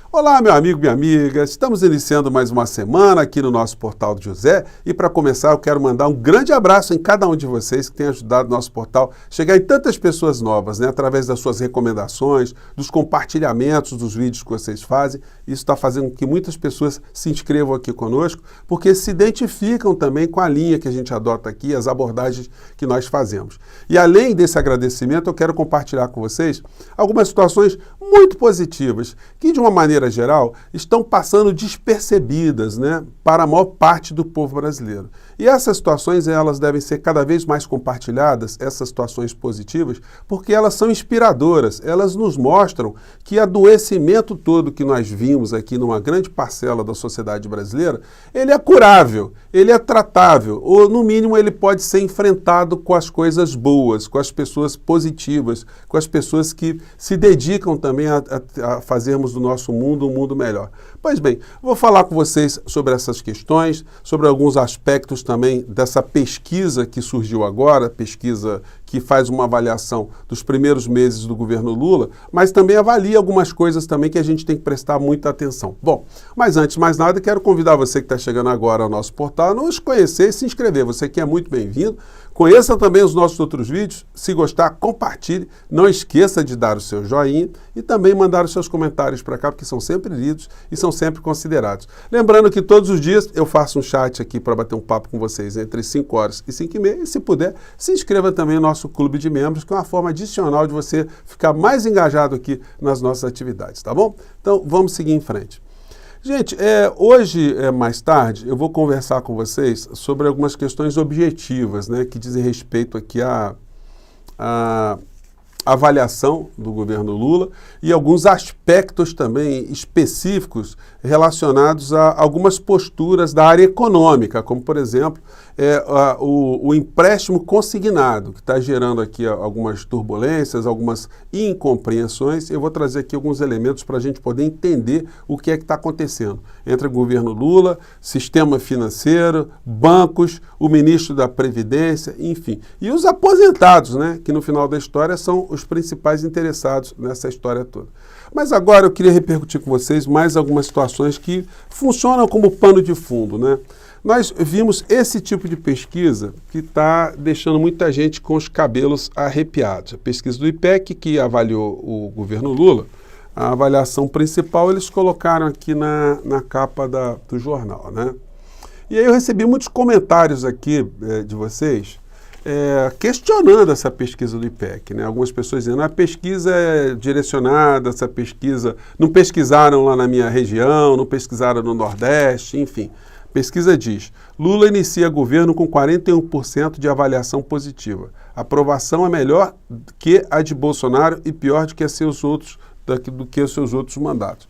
Olá, meu amigo, minha amiga. Estamos iniciando mais uma semana aqui no nosso Portal do José e para começar eu quero mandar um grande abraço em cada um de vocês que tem ajudado o nosso portal a chegar em tantas pessoas novas, né? Através das suas recomendações, dos compartilhamentos dos vídeos que vocês fazem. Isso está fazendo com que muitas pessoas se inscrevam aqui conosco porque se identificam também com a linha que a gente adota aqui, as abordagens que nós fazemos. E além desse agradecimento, eu quero compartilhar com vocês algumas situações muito positivas que, de uma maneira geral, estão passando despercebidas, né, para a maior parte do povo brasileiro. E essas situações, elas devem ser cada vez mais compartilhadas, essas situações positivas, porque elas são inspiradoras, elas nos mostram que o adoecimento todo que nós vimos aqui numa grande parcela da sociedade brasileira, ele é curável, ele é tratável, ou no mínimo ele pode ser enfrentado com as coisas boas, com as pessoas positivas, com as pessoas que se dedicam também a fazermos do nosso mundo um mundo melhor. Pois bem, vou falar com vocês sobre essas questões, sobre alguns aspectos também dessa pesquisa que surgiu agora, pesquisa que faz uma avaliação dos primeiros meses do governo Lula, mas também avalia algumas coisas também que a gente tem que prestar muita atenção. Bom, mas antes de mais nada, quero convidar você que está chegando agora ao nosso portal a nos conhecer e se inscrever. Você que é muito bem-vindo. Conheça também os nossos outros vídeos. Se gostar, compartilhe. Não esqueça de dar o seu joinha e também mandar os seus comentários para cá, porque são sempre lidos e são sempre considerados. Lembrando que todos os dias eu faço um chat aqui para bater um papo com vocês entre 5 horas e 5h30. E se puder, se inscreva também no nosso clube de membros, que é uma forma adicional de você ficar mais engajado aqui nas nossas atividades, tá bom? Então, vamos seguir em frente. Gente, hoje, mais tarde, eu vou conversar com vocês sobre algumas questões objetivas, né, que dizem respeito aqui à avaliação do governo Lula e alguns aspectos também específicos relacionados a algumas posturas da área econômica, como, por exemplo, o empréstimo consignado, que está gerando aqui algumas turbulências, algumas incompreensões. Eu vou trazer aqui alguns elementos para a gente poder entender o que é que está acontecendo entre o governo Lula, sistema financeiro, bancos, o ministro da Previdência, enfim. E os aposentados, né, que no final da história são os principais interessados nessa história toda. Mas agora eu queria repercutir com vocês mais algumas situações que funcionam como pano de fundo, né? Nós vimos esse tipo de pesquisa que está deixando muita gente com os cabelos arrepiados. A pesquisa do IPEC, que avaliou o governo Lula, a avaliação principal eles colocaram aqui na capa do jornal, né? E aí eu recebi muitos comentários aqui de vocês questionando essa pesquisa do IPEC, né? Algumas pessoas dizendo, a pesquisa é direcionada, essa pesquisa, não pesquisaram lá na minha região, não pesquisaram no Nordeste, enfim. A pesquisa diz, Lula inicia governo com 41% de avaliação positiva. A aprovação é melhor que a de Bolsonaro e pior do que os seus outros mandatos.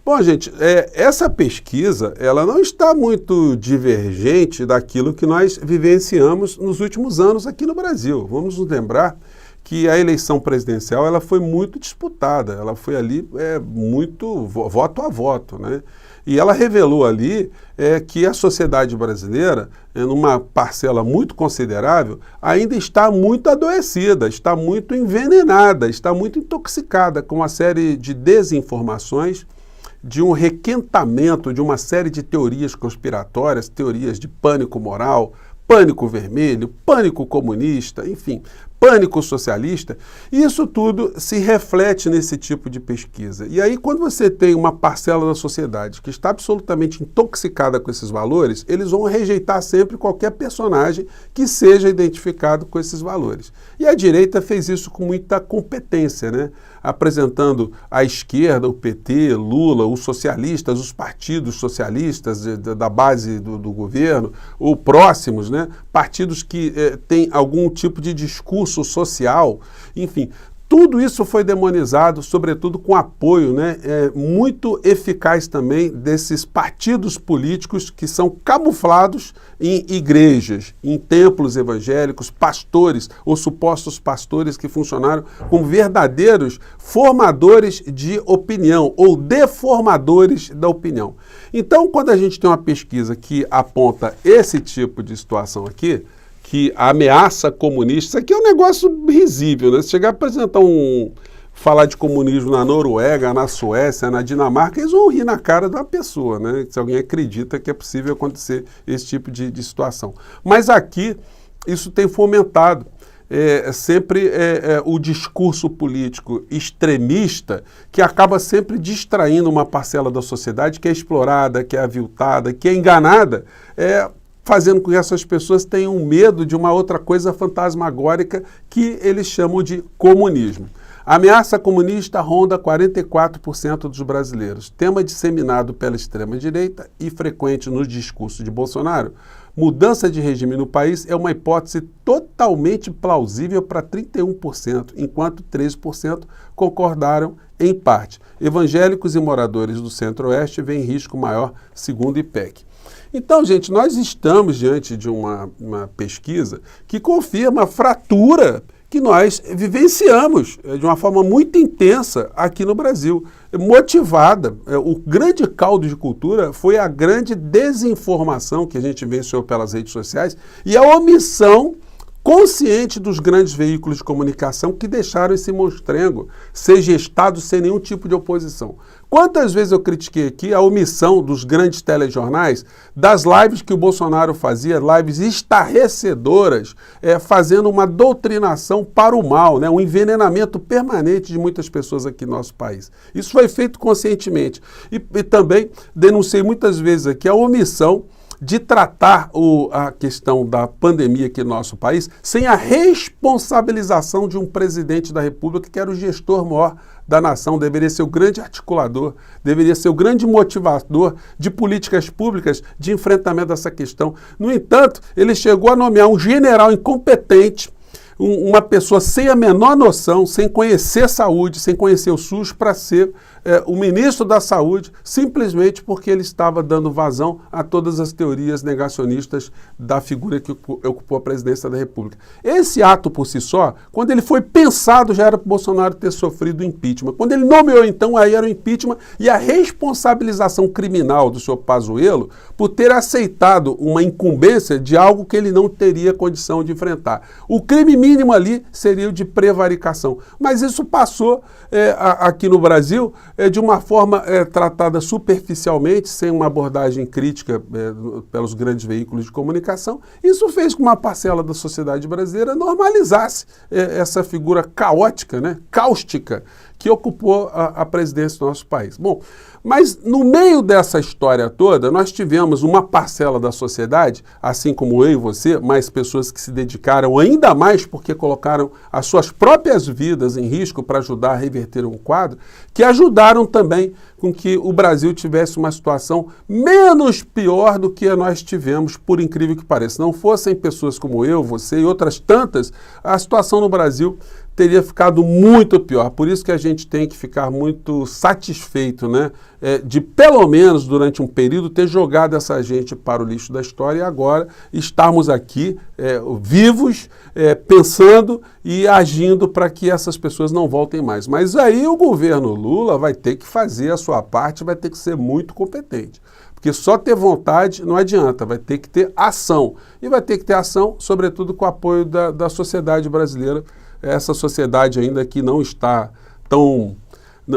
Bom, gente, essa pesquisa, ela não está muito divergente daquilo que nós vivenciamos nos últimos anos aqui no Brasil. Vamos nos lembrar que a eleição presidencial ela foi muito disputada, ela foi ali muito voto a voto, né? E ela revelou ali que a sociedade brasileira, numa parcela muito considerável, ainda está muito adoecida, está muito envenenada, está muito intoxicada com uma série de desinformações, de um requentamento de uma série de teorias conspiratórias, teorias de pânico moral, pânico vermelho, pânico comunista, enfim, pânico socialista. E isso tudo se reflete nesse tipo de pesquisa. E aí, quando você tem uma parcela da sociedade que está absolutamente intoxicada com esses valores, eles vão rejeitar sempre qualquer personagem que seja identificado com esses valores. E a direita fez isso com muita competência, né? Apresentando a esquerda, o PT, Lula, os socialistas, os partidos socialistas da base do governo, ou próximos, né? Partidos que têm algum tipo de discurso social, enfim, tudo isso foi demonizado, sobretudo com apoio, né, muito eficaz também desses partidos políticos que são camuflados em igrejas, em templos evangélicos, pastores ou supostos pastores que funcionaram como verdadeiros formadores de opinião ou deformadores da opinião. Então, quando a gente tem uma pesquisa que aponta esse tipo de situação aqui, que a ameaça comunista, isso aqui é um negócio risível, né? Se chegar a apresentar falar de comunismo na Noruega, na Suécia, na Dinamarca, eles vão rir na cara da pessoa, né? Se alguém acredita que é possível acontecer esse tipo de situação. Mas aqui, isso tem fomentado sempre o discurso político extremista, que acaba sempre distraindo uma parcela da sociedade que é explorada, que é aviltada, que é enganada, fazendo com que essas pessoas tenham medo de uma outra coisa fantasmagórica que eles chamam de comunismo. A ameaça comunista ronda 44% dos brasileiros. Tema disseminado pela extrema-direita e frequente no discurso de Bolsonaro, mudança de regime no país é uma hipótese totalmente plausível para 31%, enquanto 13% concordaram em parte. Evangélicos e moradores do Centro-Oeste veem risco maior, segundo o IPEC. Então, gente, nós estamos diante de uma pesquisa que confirma a fratura que nós vivenciamos de uma forma muito intensa aqui no Brasil, motivada. O grande caldo de cultura foi a grande desinformação que a gente venceu pelas redes sociais e a omissão consciente dos grandes veículos de comunicação que deixaram esse monstrengo ser gestado sem nenhum tipo de oposição. Quantas vezes eu critiquei aqui a omissão dos grandes telejornais, das lives que o Bolsonaro fazia, lives estarrecedoras, fazendo uma doutrinação para o mal, né? Um envenenamento permanente de muitas pessoas aqui no nosso país. Isso foi feito conscientemente. E também denunciei muitas vezes aqui a omissão de tratar a questão da pandemia aqui no nosso país sem a responsabilização de um presidente da República que era o gestor maior da nação, deveria ser o grande articulador, deveria ser o grande motivador de políticas públicas de enfrentamento dessa questão. No entanto, ele chegou a nomear um general incompetente, uma pessoa sem a menor noção, sem conhecer a saúde, sem conhecer o SUS, para ser o ministro da Saúde, simplesmente porque ele estava dando vazão a todas as teorias negacionistas da figura que ocupou a presidência da República. Esse ato por si só, quando ele foi pensado, já era para o Bolsonaro ter sofrido impeachment. Quando ele nomeou, então, aí era o impeachment e a responsabilização criminal do senhor Pazuello por ter aceitado uma incumbência de algo que ele não teria condição de enfrentar. O crime mínimo ali seria o de prevaricação. Mas isso passou aqui no Brasil de uma forma tratada superficialmente, sem uma abordagem crítica pelos grandes veículos de comunicação. Isso fez com que uma parcela da sociedade brasileira normalizasse essa figura caótica, né, cáustica, que ocupou a presidência do nosso país. Bom, mas no meio dessa história toda, nós tivemos uma parcela da sociedade, assim como eu e você, mais pessoas que se dedicaram ainda mais porque colocaram as suas próprias vidas em risco para ajudar a reverter um quadro, que ajudaram também com que o Brasil tivesse uma situação menos pior do que nós tivemos, por incrível que pareça. Não fossem pessoas como eu, você e outras tantas, a situação no Brasil teria ficado muito pior. Por isso que a gente tem que ficar muito satisfeito, né, de pelo menos durante um período ter jogado essa gente para o lixo da história e agora estarmos aqui vivos, pensando e agindo para que essas pessoas não voltem mais. Mas aí o governo Lula vai ter que fazer a sua parte, vai ter que ser muito competente. Porque só ter vontade não adianta, vai ter que ter ação. E vai ter que ter ação, sobretudo com o apoio da sociedade brasileira, essa sociedade ainda que não está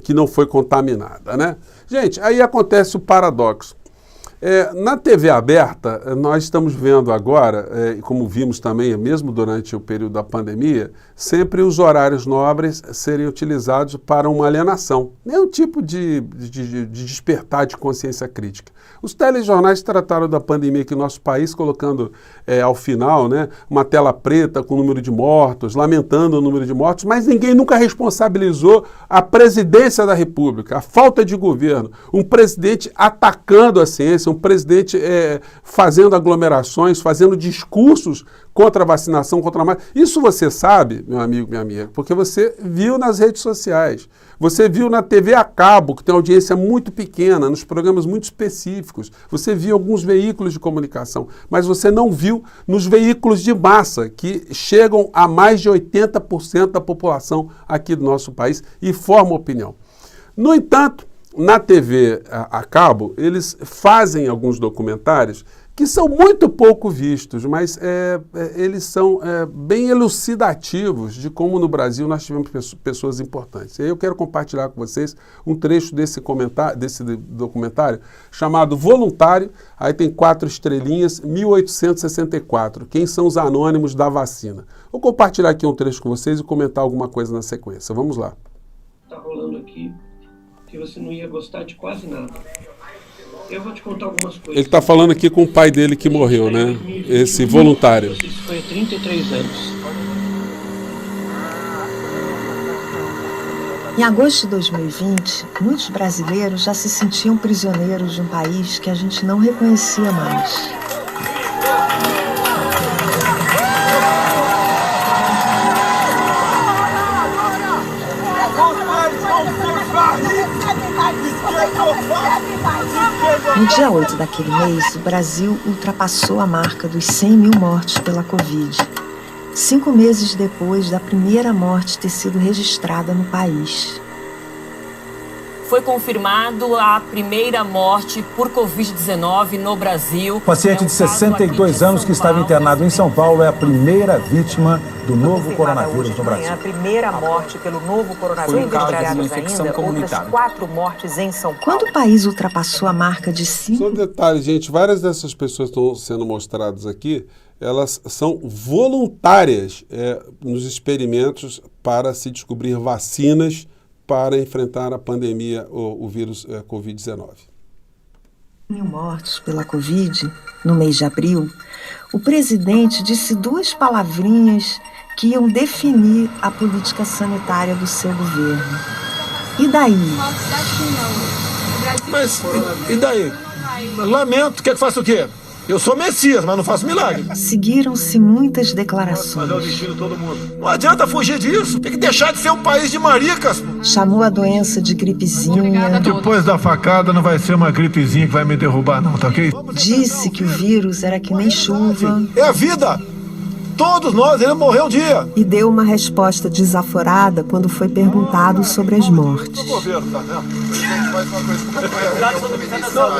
que não foi contaminada, né? Gente, aí acontece o paradoxo. Na TV aberta, nós estamos vendo agora, como vimos também, mesmo durante o período da pandemia, sempre os horários nobres serem utilizados para uma alienação. Nenhum tipo de despertar de consciência crítica. Os telejornais trataram da pandemia aqui no nosso país, colocando ao final, né, uma tela preta com o número de mortos, lamentando o número de mortos, mas ninguém nunca responsabilizou a presidência da República, a falta de governo, um presidente atacando a ciência, um presidente fazendo aglomerações, fazendo discursos contra a vacinação, contra a máscara. Isso você sabe, meu amigo, minha amiga, porque você viu nas redes sociais. Você viu na TV a cabo, que tem audiência muito pequena, nos programas muito específicos. Você viu alguns veículos de comunicação, mas você não viu nos veículos de massa, que chegam a mais de 80% da população aqui do nosso país e formam opinião. No entanto, na TV a cabo, eles fazem alguns documentários que são muito pouco vistos, mas eles são bem elucidativos de como no Brasil nós tivemos pessoas importantes. E aí eu quero compartilhar com vocês um trecho desse documentário chamado Voluntário, aí tem 4 estrelinhas, 1864, quem são os anônimos da vacina. Vou compartilhar aqui um trecho com vocês e comentar alguma coisa na sequência. Vamos lá. Está rolando aqui que você não ia gostar de quase nada. Eu vou te contar algumas coisas. Ele está falando aqui com o pai dele que morreu, né? Esse voluntário. Isso foi há 33 anos. Em agosto de 2020, muitos brasileiros já se sentiam prisioneiros de um país que a gente não reconhecia mais. No dia 8 daquele mês, o Brasil ultrapassou a marca dos 100 mil mortos pela Covid, 5 meses depois da primeira morte ter sido registrada no país. Foi confirmado a primeira morte por Covid-19 no Brasil. O paciente de 62 anos que estava internado em São Paulo é a primeira vítima do novo coronavírus no Brasil. A primeira morte pelo novo coronavírus. Foi um caso de uma infecção comunitária. 4 mortes em São Paulo. Quando o país ultrapassou a marca de 5... Só um detalhe, gente, várias dessas pessoas que estão sendo mostradas aqui, elas são voluntárias nos experimentos para se descobrir vacinas para enfrentar a pandemia, o vírus Covid-19. Mil mortos pela Covid, no mês de abril, o presidente disse 2 palavrinhas que iam definir a política sanitária do seu governo. E daí? Mas, e daí? Lamento, quer que faça o quê? Eu sou Messias, mas não faço milagre. Seguiram-se muitas declarações. Fazer o destino de todo mundo. Não adianta fugir disso. Tem que deixar de ser um país de maricas. Chamou a doença de gripezinha. Depois da facada não vai ser uma gripezinha que vai me derrubar não, tá ok? Disse que o vírus era que nem chuva. É a vida. Todos nós iremos morrer um dia. E deu uma resposta desaforada quando foi perguntado sobre as mortes.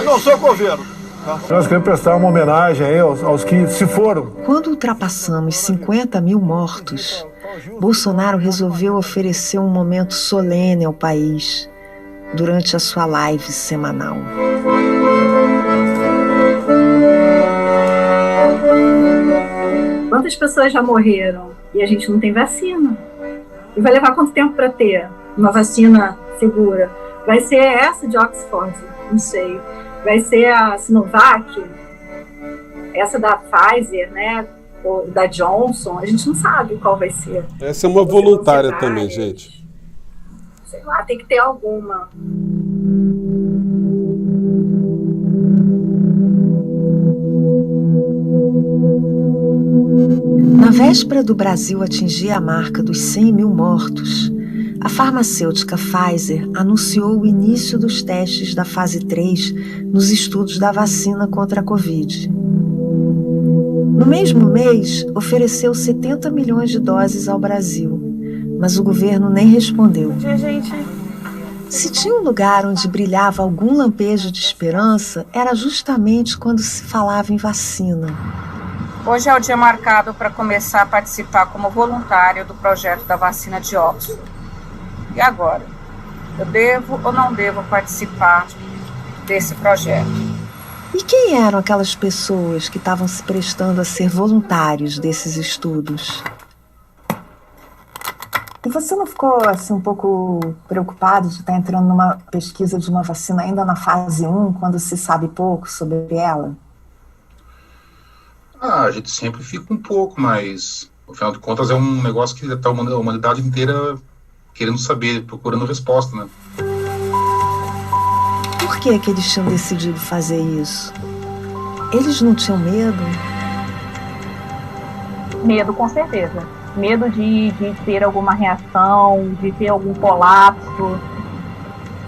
Não sou governo. Nós queremos prestar uma homenagem aí aos que se foram. Quando ultrapassamos 50 mil mortos, Bolsonaro resolveu oferecer um momento solene ao país durante a sua live semanal. Quantas pessoas já morreram e a gente não tem vacina? E vai levar quanto tempo para ter uma vacina segura? Vai ser essa de Oxford? Não sei. Vai ser a Sinovac, essa da Pfizer, né, ou da Johnson, a gente não sabe qual vai ser. Essa é uma voluntária também, gente. Sei lá, tem que ter alguma. Na véspera do Brasil atingir a marca dos 100 mil mortos, a farmacêutica Pfizer anunciou o início dos testes da fase 3 nos estudos da vacina contra a Covid. No mesmo mês, ofereceu 70 milhões de doses ao Brasil, mas o governo nem respondeu. Se tinha um lugar onde brilhava algum lampejo de esperança, era justamente quando se falava em vacina. Hoje é o dia marcado para começar a participar como voluntário do projeto da vacina de Oxford. E agora? Eu devo ou não devo participar desse projeto? E quem eram aquelas pessoas que estavam se prestando a ser voluntários desses estudos? E você não ficou assim, um pouco preocupado de estar entrando numa pesquisa de uma vacina ainda na fase 1, quando se sabe pouco sobre ela? A gente sempre fica um pouco, mas, no final de contas, é um negócio que está a humanidade inteira querendo saber, procurando resposta, né? Por que eles tinham decidido fazer isso? Eles não tinham medo? Medo, com certeza. Medo de ter alguma reação, de ter algum colapso.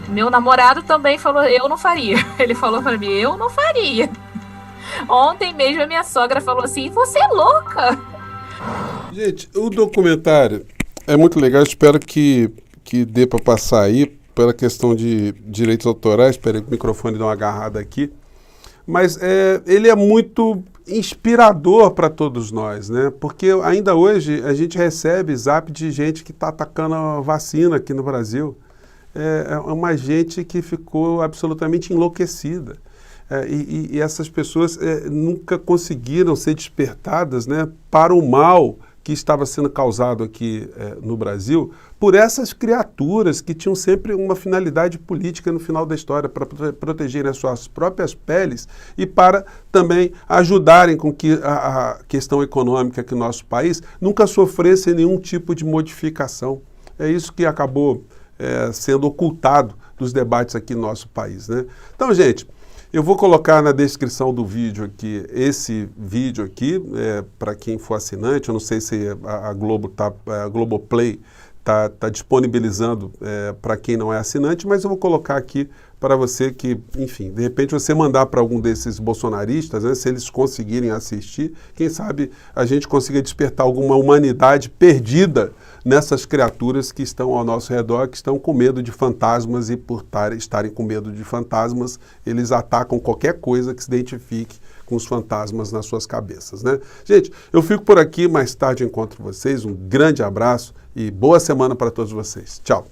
Meu namorado também falou, eu não faria. Ele falou pra mim, eu não faria. Ontem mesmo a minha sogra falou assim, você é louca. Gente, o documentário é muito legal, espero que dê para passar aí, pela questão de direitos autorais. Espera aí que o microfone dá uma agarrada aqui. mas ele é muito inspirador para todos nós, né? Porque ainda hoje a gente recebe zap de gente que está atacando a vacina aqui no Brasil. É uma gente que ficou absolutamente enlouquecida. E essas pessoas nunca conseguiram ser despertadas, né, para o mal que estava sendo causado aqui no Brasil por essas criaturas que tinham sempre uma finalidade política no final da história, para protegerem as suas próprias peles e para também ajudarem com que a questão econômica aqui no nosso país nunca sofresse nenhum tipo de modificação. É isso que acabou sendo ocultado dos debates aqui no nosso país, né? Então, gente, eu vou colocar na descrição do vídeo aqui, esse vídeo aqui, para quem for assinante. Eu não sei se a Globoplay está disponibilizando para quem não é assinante, mas eu vou colocar aqui para você que, enfim, de repente você mandar para algum desses bolsonaristas, né, se eles conseguirem assistir, quem sabe a gente consiga despertar alguma humanidade perdida nessas criaturas que estão ao nosso redor, que estão com medo de fantasmas e por estarem com medo de fantasmas, eles atacam qualquer coisa que se identifique com os fantasmas nas suas cabeças, né? Gente, eu fico por aqui, mais tarde eu encontro vocês, um grande abraço e boa semana para todos vocês. Tchau!